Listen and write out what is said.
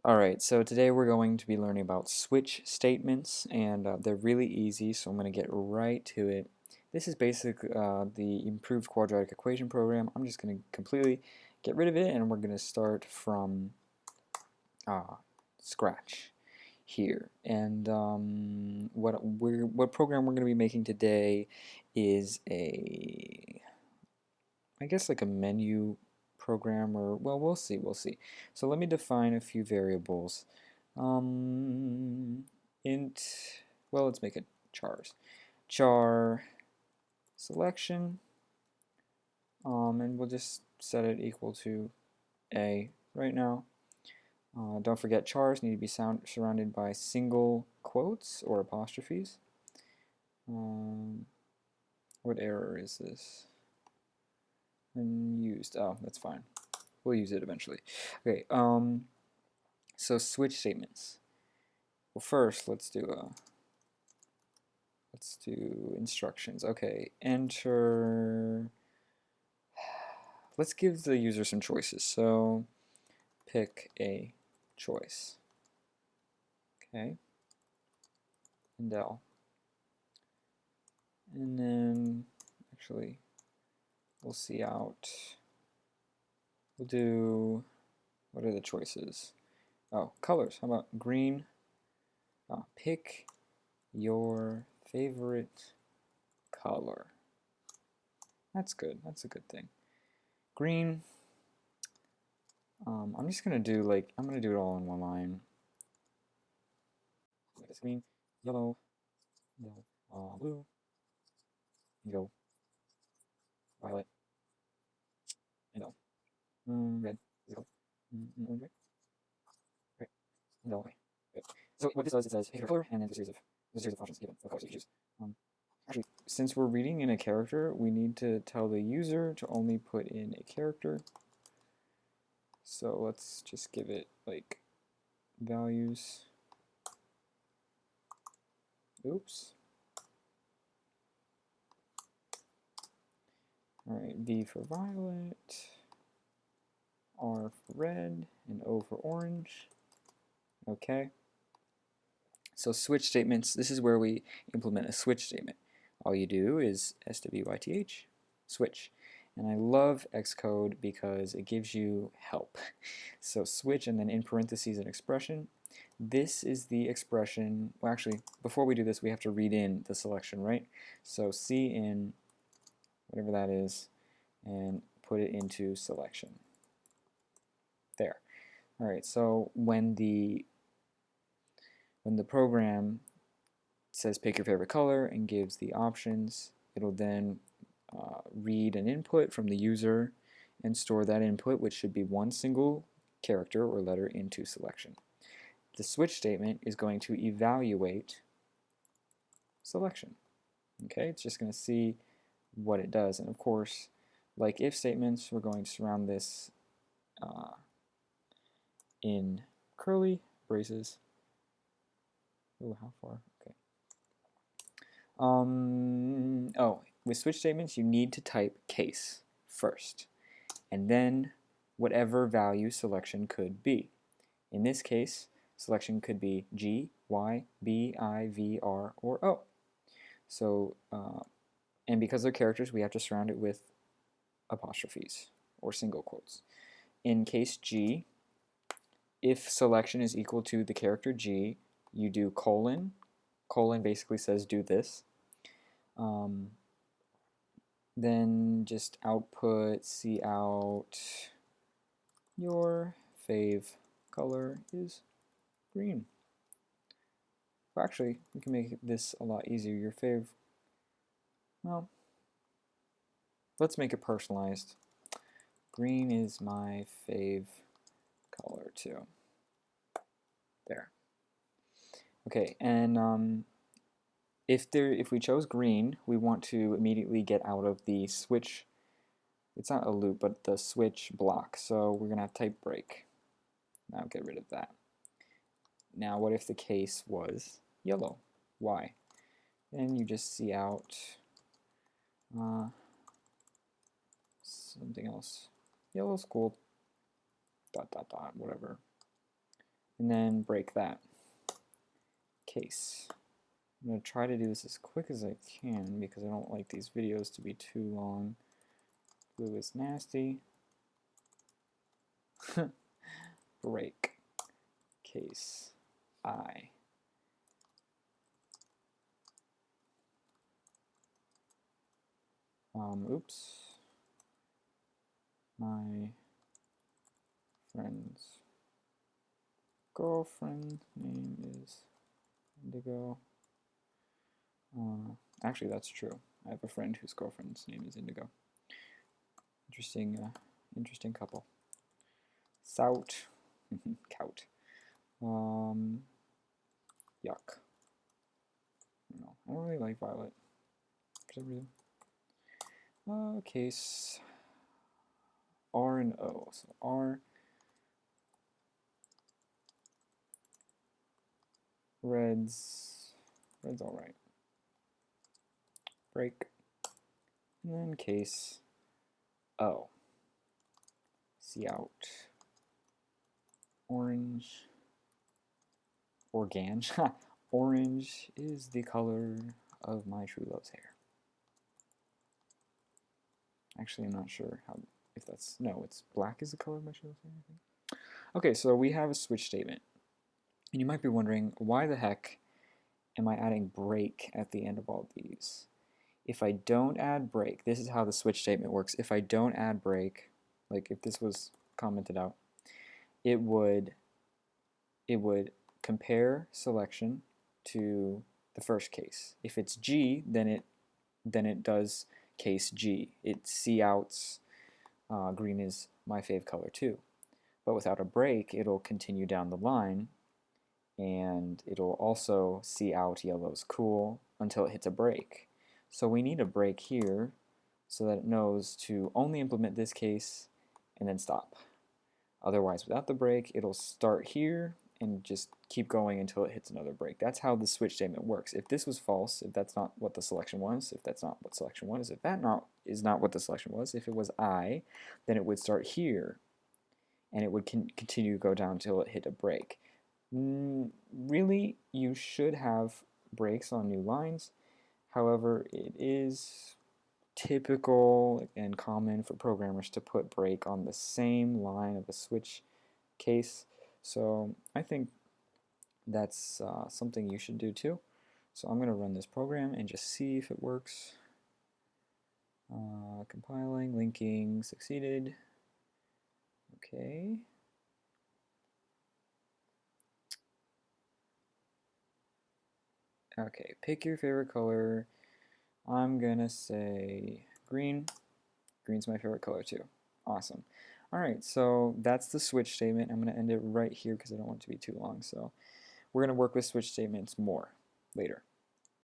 Alright, so today we're going to be learning about switch statements, and they're really easy, so I'm going to get right to it. This is basically the improved quadratic equation program. I'm just going to completely get rid of it, and we're going to start from scratch here. And what program we're going to be making today is I guess like a menu program, or well, we'll see. So let me define a few variables. Um, int, well, let's make it char selection, and we'll just set it equal to a right now. Don't forget chars need to be surrounded by single quotes or apostrophes. What error is this? Unused. Oh, that's fine. We'll use it eventually. Okay. So switch statements. Well, first let's do instructions. Okay. Enter. Let's give the user some choices. So pick a choice. Okay. And L. And then actually we'll see out. We'll do, what are the choices? Oh, colors. How about green? Pick your favorite color. That's good. That's a good thing. Green. I'm just gonna do I'm gonna do it all in one line. It's green, yellow, blue, yellow, violet, yellow, red, yellow, orange, red, yellow. Good. So what this does, it says pick your color, and then there's a series of functions given. Of course, you choose. Actually, since we're reading in a character, we need to tell the user to only put in a character. So let's just give it like values. Oops. Alright, V for violet, R for red, and O for orange. Okay. So switch statements, this is where we implement a switch statement. All you do is SWYTH, switch. And I love Xcode because it gives you help. So switch and then in parentheses an expression. This is the expression, well actually, before we do this we have to read in the selection, right? So C in whatever that is and put it into selection. There. Alright, so when the program says pick your favorite color and gives the options, it'll then read an input from the user and store that input, which should be one single character or letter, into selection. The switch statement is going to evaluate selection. Okay, it's just going to see what it does. And of course, like if statements, we're going to surround this in curly braces. Oh, how far? Okay. With switch statements, you need to type case first, and then whatever value selection could be. In this case, selection could be G, Y, B, I, V, R, or O. So, and because they're characters, we have to surround it with apostrophes or single quotes. In case G, if selection is equal to the character G, you do colon. Colon basically says do this. Then just output cout your fave color is green. Well, actually, we can make this a lot easier. Your fave, well, let's make it personalized. Green is my fave color too. There. Okay, and if we chose green, we want to immediately get out of the switch. It's not a loop, but the switch block. So we're gonna have type break. Now get rid of that. Now what if the case was yellow? Why? And you just see out something else. Yellow's cool. Dot dot dot, whatever. and then break that. Case. I'm going to try to do this as quick as I can because I don't like these videos to be too long. Blue is nasty. Break. Case. I. Oops. My friend's girlfriend name is Indigo. Actually, that's true. I have a friend whose girlfriend's name is Indigo. Interesting couple. Sout. Cout. Yuck. No, I don't really like violet for some reason. Case R and O. So R, red's all right. Break, and then case O. See out. Orange. Organ. Orange is the color of my true love's hair. Actually, I'm not sure if that's, no, it's black is the color of my true love's hair, I think. Okay, so we have a switch statement. And you might be wondering, why the heck am I adding break at the end of all of these? If I don't add break, this is how the switch statement works. If I don't add break, like if this was commented out, it would compare selection to the first case. If it's G, then it does case G. It outs green is my fave color too. But without a break, it'll continue down the line, and it'll also out yellow's cool until it hits a break. So we need a break here so that it knows to only implement this case and then stop. Otherwise, without the break, it'll start here and just keep going until it hits another break. That's how the switch statement works. If this was false, if that's not what the selection was, if that's not what selection was, if that is not what the selection was, if it was I, then it would start here and it would continue to go down until it hit a break. Really, you should have breaks on new lines. However, it is typical and common for programmers to put break on the same line of a switch case. So I think that's something you should do too. So I'm going to run this program and just see if it works. Compiling, linking, succeeded. Okay. Okay, pick your favorite color. I'm gonna say green. Green's my favorite color too. Awesome. Alright, so that's the switch statement. I'm gonna end it right here because I don't want it to be too long. So we're gonna work with switch statements more later.